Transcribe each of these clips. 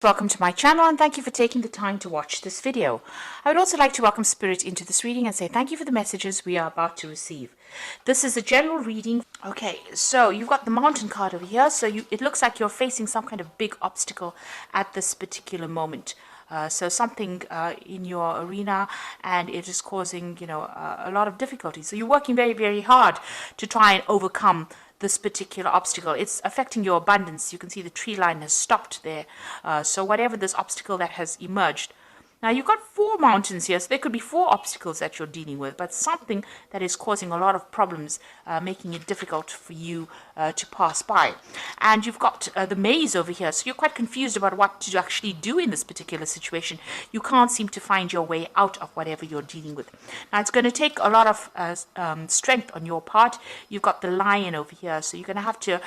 Welcome to my channel and thank you for taking the time to watch this video. I would also like to welcome Spirit into this reading and say thank you for the messages we are about to receive. This is a general reading. Okay, so you've got the Mountain card over here. So it looks like you're facing some kind of big obstacle at this particular moment. So something in your arena, and it is causing, a lot of difficulty. So you're working very, very hard to try and overcome this particular obstacle. It's affecting your abundance. You can see the tree line has stopped there. So whatever this obstacle that has emerged. Now you've got 4 mountains here, so there could be 4 obstacles that you're dealing with, but something that is causing a lot of problems, making it difficult for you to pass by. And you've got the maze over here, so you're quite confused about what to actually do in this particular situation. You can't seem to find your way out of whatever you're dealing with. Now it's going to take a lot of strength on your part. You've got the lion over here, so you're going to have to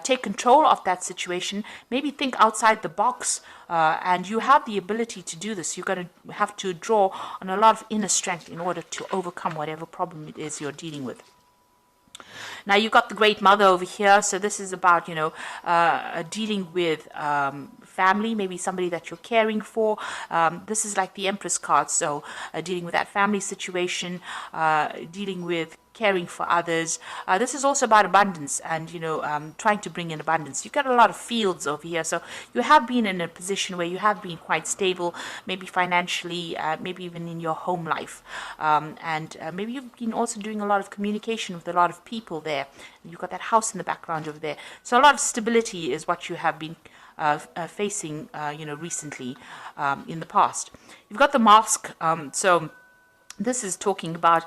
take control of that situation, maybe think outside the box, and you have the ability to do this. You're going to have to draw on a lot of inner strength in order to overcome whatever problem it is you're dealing with. Now you've got the Great Mother over here, so this is about, dealing with family, maybe somebody that you're caring for. This is like the Empress card, so dealing with that family situation, dealing with caring for others. This is also about abundance and, trying to bring in abundance. You've got a lot of fields over here, so you have been in a position where you have been quite stable, maybe financially, maybe even in your home life. And maybe you've been also doing a lot of communication with a lot of people there. You've got that house in the background over there. So a lot of stability is what you have been facing, recently in the past. You've got the mask, so this is talking about,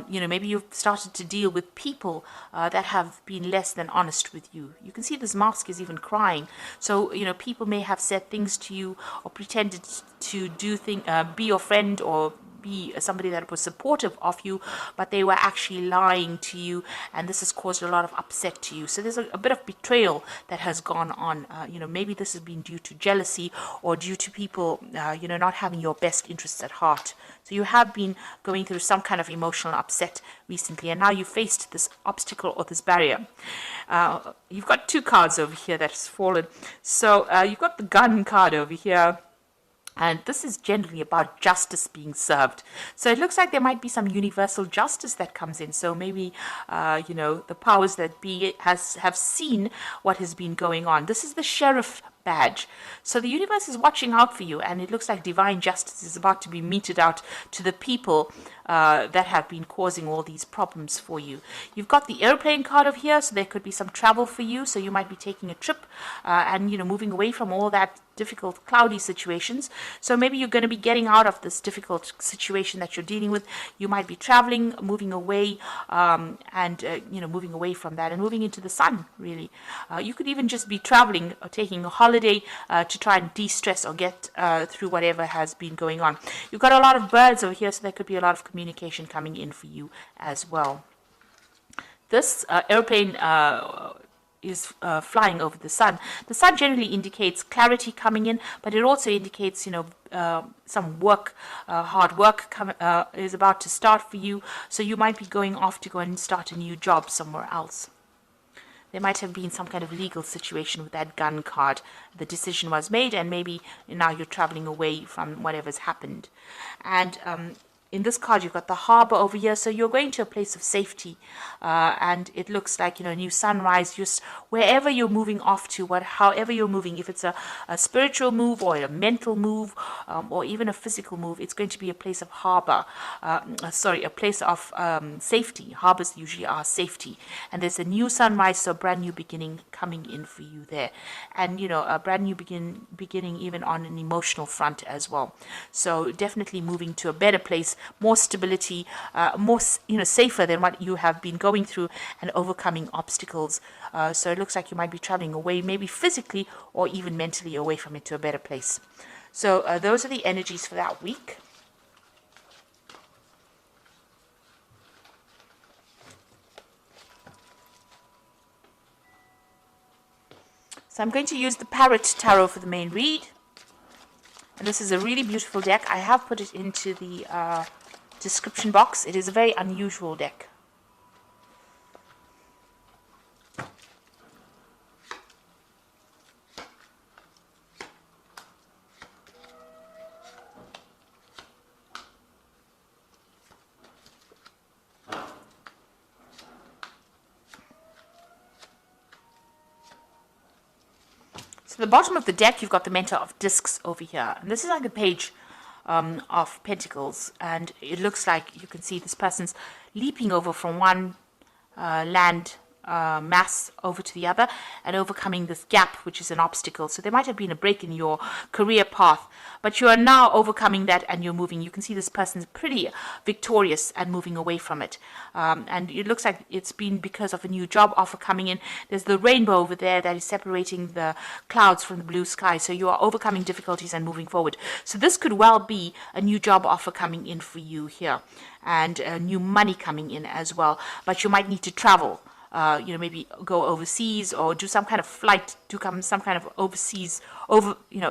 maybe you've started to deal with people that have been less than honest with you. You can see this mask is even crying. So, people may have said things to you or pretended to be your friend or be somebody that was supportive of you, but they were actually lying to you, and this has caused a lot of upset to you. So there's a bit of betrayal that has gone on. Maybe this has been due to jealousy or due to people, not having your best interests at heart. So you have been going through some kind of emotional upset recently, and now you faced this obstacle or this barrier. You've got 2 cards over here that's fallen. So you've got the Gun card over here. And this is generally about justice being served. So it looks like there might be some universal justice that comes in. So maybe, the powers that be have seen what has been going on. This is the Sheriff badge. So the universe is watching out for you, and it looks like divine justice is about to be meted out to the people that have been causing all these problems for you. You've got the airplane card over here, so there could be some travel for you. So you might be taking a trip and, moving away from all that difficult, cloudy situations. So maybe you're going to be getting out of this difficult situation that you're dealing with. You might be traveling, moving away, moving away from that and moving into the sun, really. You could even just be traveling or taking a holiday to try and de-stress or get through whatever has been going on. You've got a lot of birds over here, so there could be a lot of communication coming in for you as well. This airplane is flying over the sun. The sun generally indicates clarity coming in, but it also indicates, some work, hard work is about to start for you. So you might be going off to go and start a new job somewhere else. There might have been some kind of legal situation with that Gun card. The decision was made, and maybe now you're traveling away from whatever's happened. And in this card, you've got the harbor over here, so you're going to a place of safety, and it looks like, a new sunrise. Just wherever you're moving off to, however you're moving, if it's a spiritual move or a mental move, or even a physical move, it's going to be a place of harbor. A place of safety. Harbors usually are safety, and there's a new sunrise, so a brand new beginning coming in for you there, and a brand new beginning even on an emotional front as well. So definitely moving to a better place, more stability, more safer than what you have been going through, and overcoming obstacles. So it looks like you might be traveling away, maybe physically or even mentally away from it to a better place. So those are the energies for that week. So I'm going to use the Parrot Tarot for the main read. And this is a really beautiful deck. I have put it into the description box. It is a very unusual deck. the bottom of the deck, you've got the Mentor of Discs over here. And this is like a page of Pentacles. And it looks like you can see this person's leaping over from one land mass over to the other and overcoming this gap, which is an obstacle. So there might have been a break in your career path, but you are now overcoming that and you're moving. You can see this person's pretty victorious and moving away from it. And it looks like it's been because of a new job offer coming in. There's the rainbow over there that is separating the clouds from the blue sky. So you are overcoming difficulties and moving forward. So this could well be a new job offer coming in for you here, and new money coming in as well. But you might need to travel. Maybe go overseas or do some kind of flight, some kind of overseas,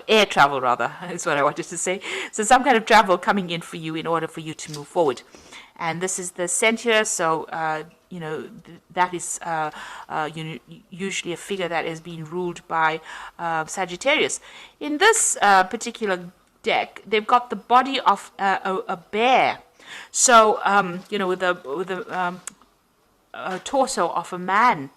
air travel rather, is what I wanted to say. So some kind of travel coming in for you in order for you to move forward. And this is the center, so, that is usually a figure that is being ruled by Sagittarius. In this particular deck, they've got the body of a bear. So, with a torso of a man.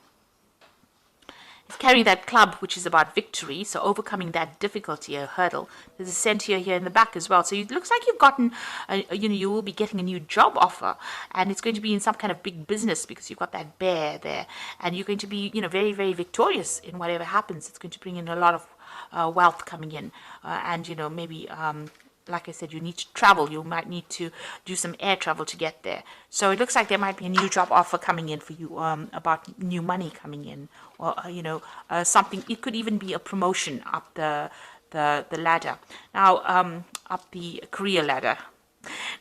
He's carrying that club, which is about victory, so overcoming that difficulty, a hurdle. There's a center here in the back as well. So it looks like you've gotten, you will be getting a new job offer, and it's going to be in some kind of big business because you've got that bear there, and you're going to be, very, very victorious in whatever happens. It's going to bring in a lot of wealth coming in, and maybe. Like I said, you need to travel. You might need to do some air travel to get there. So it looks like there might be a new job offer coming in for you, about new money coming in, or something. It could even be a promotion up the ladder. Now, up the career ladder.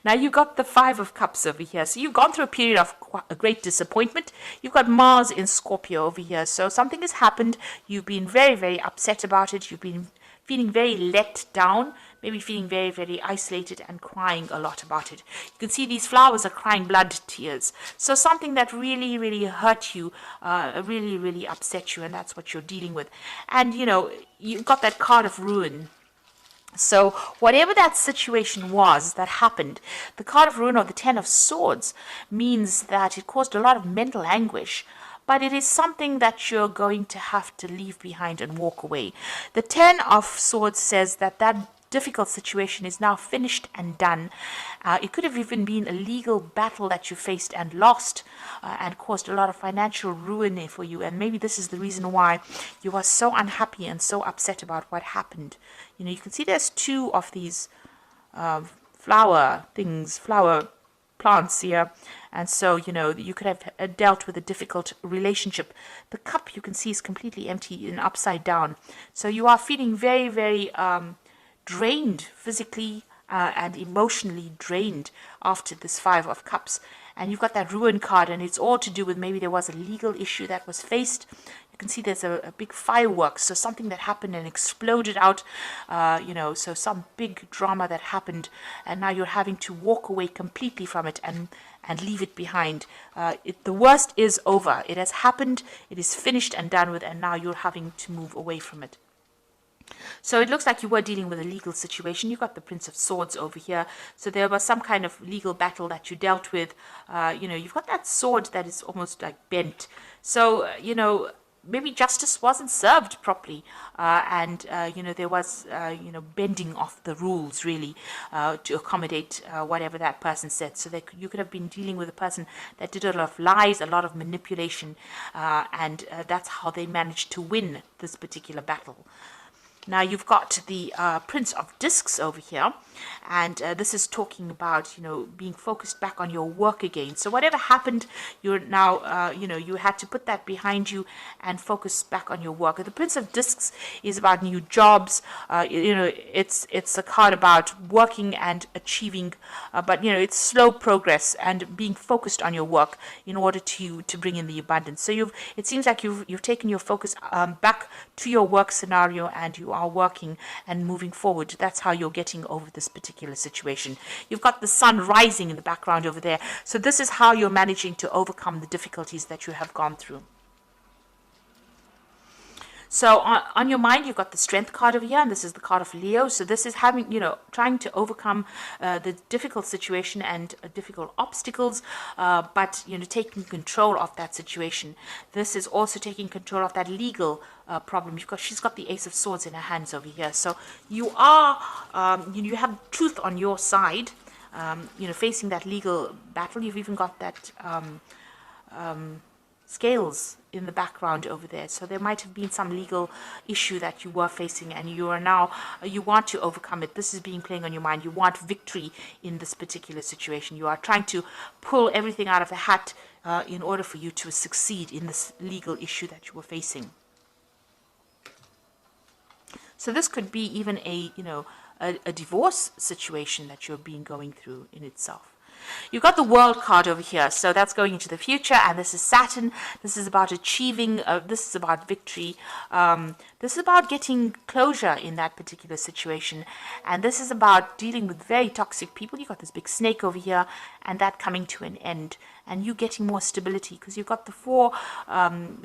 Now you've got the Five of Cups over here. So you've gone through a period of a great disappointment. You've got Mars in Scorpio over here. So something has happened. You've been very, very upset about it. You've been feeling very let down, maybe feeling very, very isolated and crying a lot about it. You can see these flowers are crying blood tears. So something that really, really hurt you, really, really upset you, and that's what you're dealing with. And, you've got that card of ruin. So whatever that situation was that happened, the card of ruin or the Ten of Swords means that it caused a lot of mental anguish. But it is something that you're going to have to leave behind and walk away. The Ten of Swords says that difficult situation is now finished and done. It could have even been a legal battle that you faced and lost, and caused a lot of financial ruin for you. And maybe this is the reason why you are so unhappy and so upset about what happened. You can see there's two of these flower plants here. And so, you could have dealt with a difficult relationship. The cup you can see is completely empty and upside down. So you are feeling very, very drained physically and emotionally drained after this Five of Cups. And you've got that ruin card, and it's all to do with maybe there was a legal issue that was faced. You can see there's a big fireworks, so something that happened and exploded out, so some big drama that happened, and now you're having to walk away completely from it and leave it behind. The worst is over. It has happened, it is finished and done with, and now you're having to move away from it. So it looks like you were dealing with a legal situation. You've got the Prince of Swords over here. So there was some kind of legal battle that you dealt with. You've got that sword that is almost like bent. So, maybe justice wasn't served properly. There was, bending of the rules, really, to accommodate whatever that person said. So you could have been dealing with a person that did a lot of lies, a lot of manipulation, and that's how they managed to win this particular battle. Now you've got the Prince of Discs over here, and this is talking about, being focused back on your work again. So whatever happened, you're now, you had to put that behind you and focus back on your work. The Prince of Discs is about new jobs. It's a card about working and achieving, but it's slow progress and being focused on your work in order to bring in the abundance. So it seems like you've taken your focus back to your work scenario, and you are working and moving forward. That's how you're getting over this particular situation. You've got the sun rising in the background over there. So this is how you're managing to overcome the difficulties that you have gone through. So on your mind, you've got the Strength card over here, and this is the card of Leo. So this is having, trying to overcome the difficult situation and difficult obstacles, but, taking control of that situation. This is also taking control of that legal problem, because she's got the Ace of Swords in her hands over here. So you are, you have truth on your side, facing that legal battle. You've even got that scales in the background over there. So there might have been some legal issue that you were facing, and you are now, you want to overcome it. This is being playing on your mind. You want victory in this particular situation. You are trying to pull everything out of the hat in order for you to succeed in this legal issue that you were facing. So this could be even a divorce situation that you're going through in itself. You've got the World card over here, so that's going into the future, and this is Saturn. This is about achieving, this is about victory. This is about getting closure in that particular situation, and this is about dealing with very toxic people. You've got this big snake over here, and that coming to an end, and you getting more stability, because you've got the 4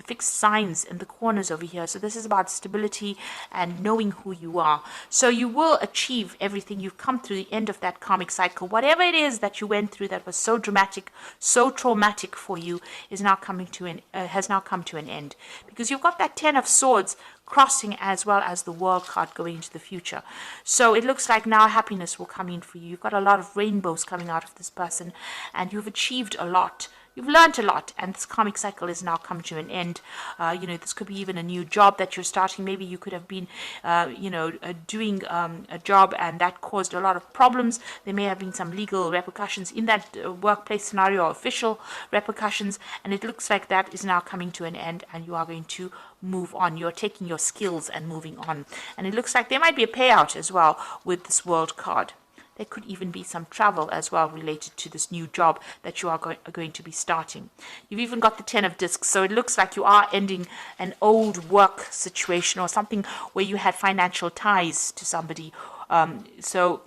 fixed signs in the corners over here. So this is about stability and knowing who you are. So you will achieve everything. You've come through the end of that karmic cycle. Whatever it is that you went through that was so dramatic, so traumatic for you, is now coming to has now come to an end, because you've got that 10 of Swords crossing, as well as the World card going into the future. So it looks like now happiness will come in for you. You've got a lot of rainbows coming out of this person, and you've achieved a lot. You've learned a lot, and this karmic cycle is now come to an end. This could be even a new job that you're starting. Maybe you could have been, doing a job, and that caused a lot of problems. There may have been some legal repercussions in that workplace scenario, or official repercussions, and it looks like that is now coming to an end, and you are going to move on. You're taking your skills and moving on. And it looks like there might be a payout as well with this World card. There could even be some travel as well related to this new job that you are going to be starting. You've even got the 10 of Discs, so it looks like you are ending an old work situation, or something where you had financial ties to somebody. So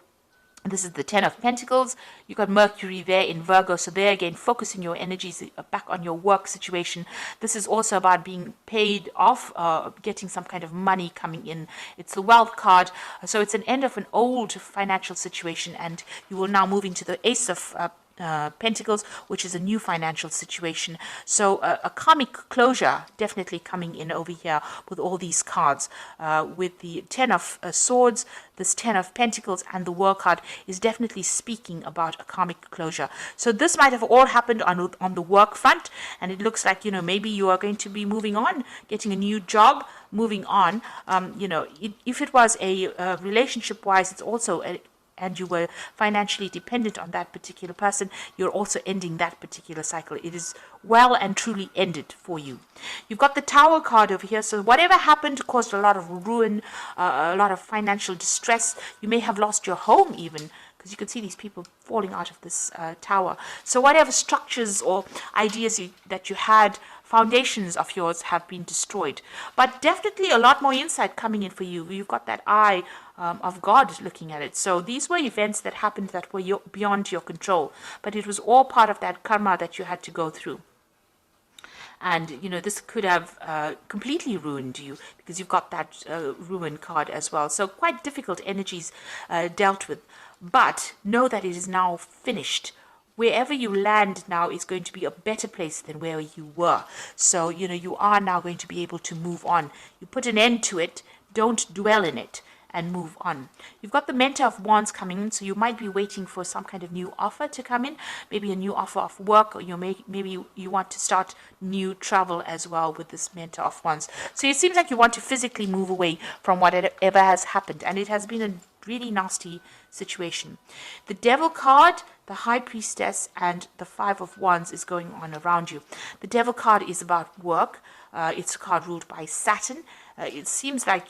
this is the 10 of Pentacles. You've got Mercury there in Virgo. So there again, focusing your energies back on your work situation. This is also about being paid off, getting some kind of money coming in. It's the Wealth card. So it's an end of an old financial situation, and you will now move into the Ace of Pentacles, which is a new financial situation. So a karmic closure definitely coming in over here with all these cards. With the 10 of Swords, this 10 of Pentacles, and the World card is definitely speaking about a karmic closure. So this might have all happened on the work front, and it looks like, maybe you are going to be moving on, getting a new job, moving on. If it was a relationship-wise, it's also and you were financially dependent on that particular person, you're also ending that particular cycle. It is well and truly ended for you. You've got the Tower card over here. So whatever happened caused a lot of ruin, a lot of financial distress. You may have lost your home even, because you can see these people falling out of this tower. So whatever structures or ideas that you had, foundations of yours have been destroyed. But definitely a lot more insight coming in for you. You've got that eye of God looking at it. So these were events that happened that were beyond your control, but it was all part of that karma that you had to go through. And, this could have completely ruined you, because you've got that ruin card as well. So quite difficult energies dealt with. But know that it is now finished. Wherever you land now is going to be a better place than where you were. So, you are now going to be able to move on. You put an end to it. Don't dwell in it, and move on. You've got the Mentor of Wands coming in, so you might be waiting for some kind of new offer to come in, maybe a new offer of work, or maybe you want to start new travel as well with this Mentor of Wands. So it seems like you want to physically move away from whatever has happened, and it has been a really nasty situation. The Devil card, the High Priestess, and the 5 of Wands is going on around you. The Devil card is about work. It's a card ruled by Saturn. It seems like,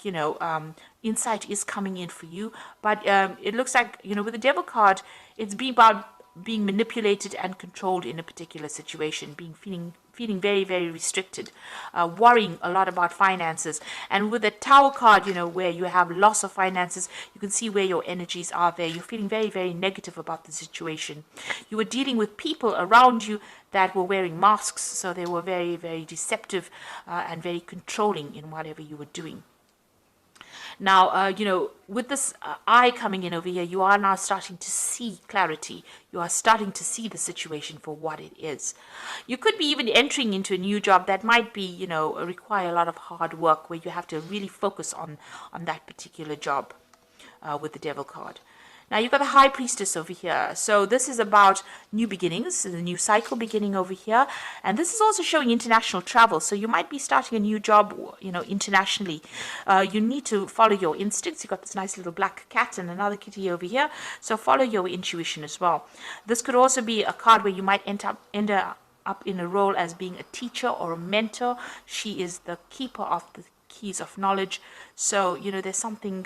insight is coming in for you, but it looks like, with the Devil card, it's been about being manipulated and controlled in a particular situation, feeling very, very restricted, worrying a lot about finances. And with the Tower card, where you have loss of finances, you can see where your energies are there. You're feeling very, very negative about the situation. You were dealing with people around you that were wearing masks, so they were very, very deceptive and very controlling in whatever you were doing. Now, with this eye coming in over here, you are now starting to see clarity. You are starting to see the situation for what it is. You could be even entering into a new job that might be, require a lot of hard work, where you have to really focus on that particular job with the Devil card. Now, you've got the High Priestess over here. So this is about new beginnings, the new cycle beginning over here. And this is also showing international travel. So you might be starting a new job, internationally. You need to follow your instincts. You've got this nice little black cat and another kitty over here. So follow your intuition as well. This could also be a card where you might end up in a role as being a teacher or a mentor. She is the keeper of the keys of knowledge. So, there's something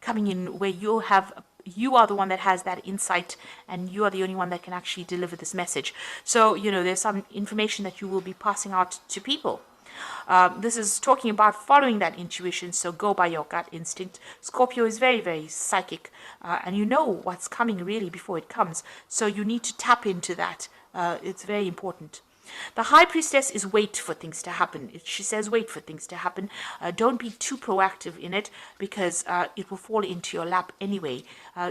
coming in where you are the one that has that insight, and you are the only one that can actually deliver this message. So, there's some information that you will be passing out to people. This is talking about following that intuition, so go by your gut instinct. Scorpio is very, very psychic, and you know what's coming really before it comes. So you need to tap into that. It's very important. The High Priestess is wait for things to happen. She says wait for things to happen. Don't be too proactive in it, because it will fall into your lap anyway.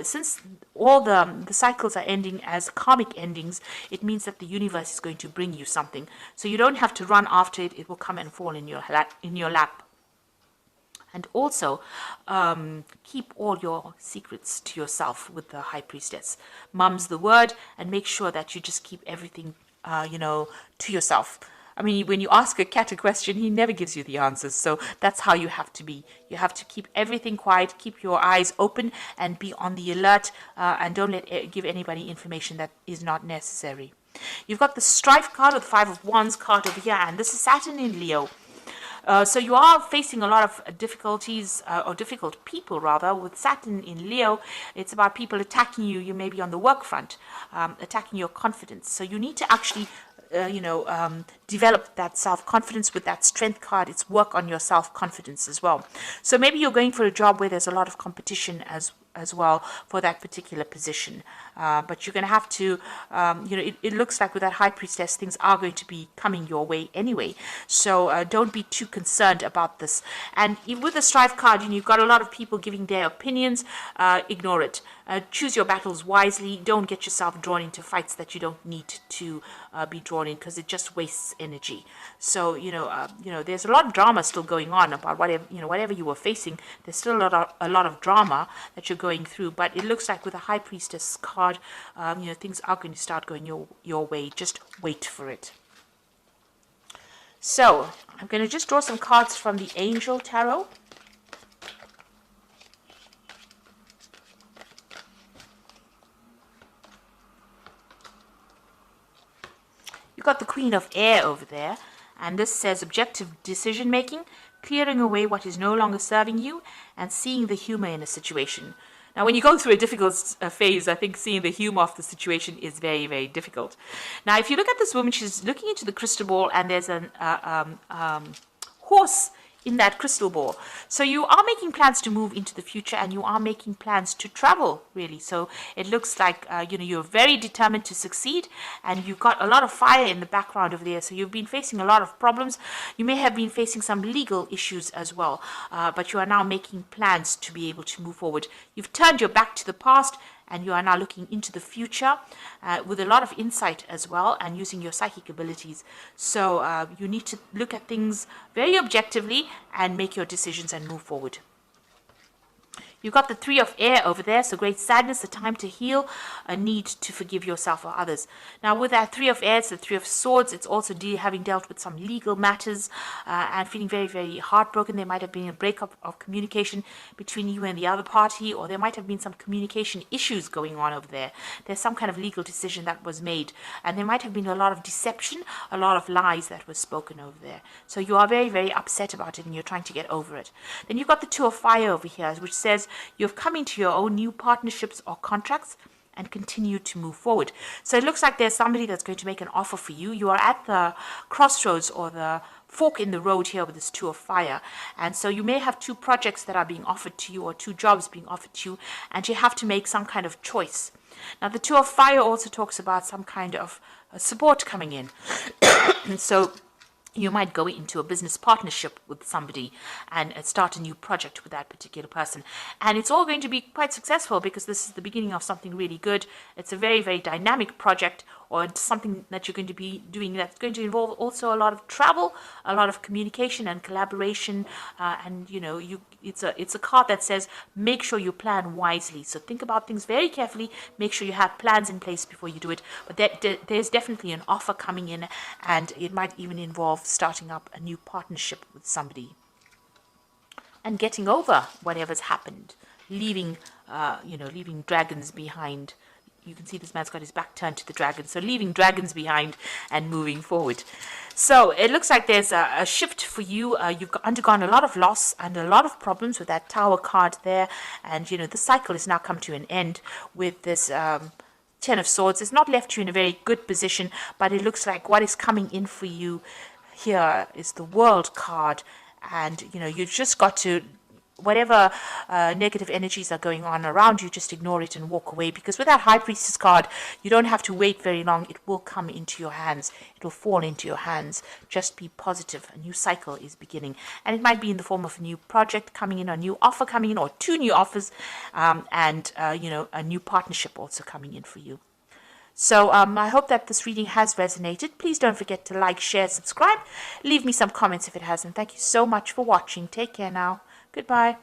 Since all the cycles are ending as karmic endings, it means that the universe is going to bring you something. So you don't have to run after it. It will come and fall in your lap. And also, keep all your secrets to yourself with the High Priestess. Mum's the word, and make sure that you just keep everything to yourself. I mean, when you ask a cat a question, he never gives you the answers. So that's how you have to be. You have to keep everything quiet, keep your eyes open, and be on the alert, and don't give anybody information that is not necessary. You've got the Strife card, or the Five of Wands card over here, and this is Saturn in Leo. So you are facing a lot of difficulties, or difficult people rather, with Saturn in Leo. It's about people attacking you. You may be on the work front, attacking your confidence. So you need to actually, develop that self-confidence with that Strength card. It's work on your self-confidence as well. So maybe you're going for a job where there's a lot of competition as well for that particular position. But you're going to have to, it looks like with that High Priestess, things are going to be coming your way anyway. So don't be too concerned about this. And with the Strife card, you've got a lot of people giving their opinions. Ignore it. Choose your battles wisely. Don't get yourself drawn into fights that you don't need to be drawn in, because it just wastes energy. So, there's a lot of drama still going on about whatever you were facing. There's still a lot of drama that you're going through, but it looks like with a High Priestess card, things are going to start going your way. Just wait for it. So I'm going to just draw some cards from the Angel Tarot. You've got the Queen of Air over there, and this says objective decision making, clearing away what is no longer serving you, and seeing the humor in a situation. Now, when you go through a difficult phase, I think seeing the humor of the situation is very, very difficult. Now, if you look at this woman, she's looking into the crystal ball, and there's a horse in that crystal ball. So you are making plans to move into the future, and you are making plans to travel, really. So it looks like, you're very determined to succeed, and you've got a lot of fire in the background over there. So you've been facing a lot of problems. You may have been facing some legal issues as well, but you are now making plans to be able to move forward. You've turned your back to the past, and you are now looking into the future with a lot of insight as well, and using your psychic abilities. So you need to look at things very objectively and make your decisions and move forward. You've got the Three of Air over there, so great sadness, a time to heal, a need to forgive yourself or others. Now, with that Three of Air, it's the Three of Swords. It's also having dealt with some legal matters and feeling very, very heartbroken. There might have been a breakup of communication between you and the other party, or there might have been some communication issues going on over there. There's some kind of legal decision that was made, and there might have been a lot of deception, a lot of lies that were spoken over there. So you are very, very upset about it, and you're trying to get over it. Then you've got the Two of Fire over here, which says you've come into your own new partnerships or contracts, and continue to move forward. So it looks like there's somebody that's going to make an offer for you. You are at the crossroads or the fork in the road here with this Two of Fire, and so you may have two projects that are being offered to you, or two jobs being offered to you, and you have to make some kind of choice. Now the Two of Fire also talks about some kind of support coming in. And so you might go into a business partnership with somebody and start a new project with that particular person. And it's all going to be quite successful because this is the beginning of something really good. It's a very, very dynamic project, or it's something that you're going to be doing that's going to involve also a lot of travel, a lot of communication and collaboration. And, you know, it's a card that says make sure you plan wisely. So think about things very carefully. Make sure you have plans in place before you do it. But there's definitely an offer coming in, and it might even involve starting up a new partnership with somebody and getting over whatever's happened, leaving leaving dragons behind. You can see this man's got his back turned to the dragon, so leaving dragons behind and moving forward. So it looks like there's a shift for you. You've undergone a lot of loss and a lot of problems with that Tower card there, and you know the cycle has now come to an end with this Ten of Swords. It's not left you in a very good position, but it looks like what is coming in for you here is the World card, and you know you've just got to, whatever negative energies are going on around you, just ignore it and walk away, because with that High Priestess card, you don't have to wait very long. It will come into your hands. It will fall into your hands. Just be positive. A new cycle is beginning, and it might be in the form of a new project coming in, a new offer coming in, or two new offers, and a new partnership also coming in for you. So I hope that this reading has resonated. Please don't forget to like, share, subscribe. Leave me some comments if it hasn't. Thank you so much for watching. Take care now. Goodbye.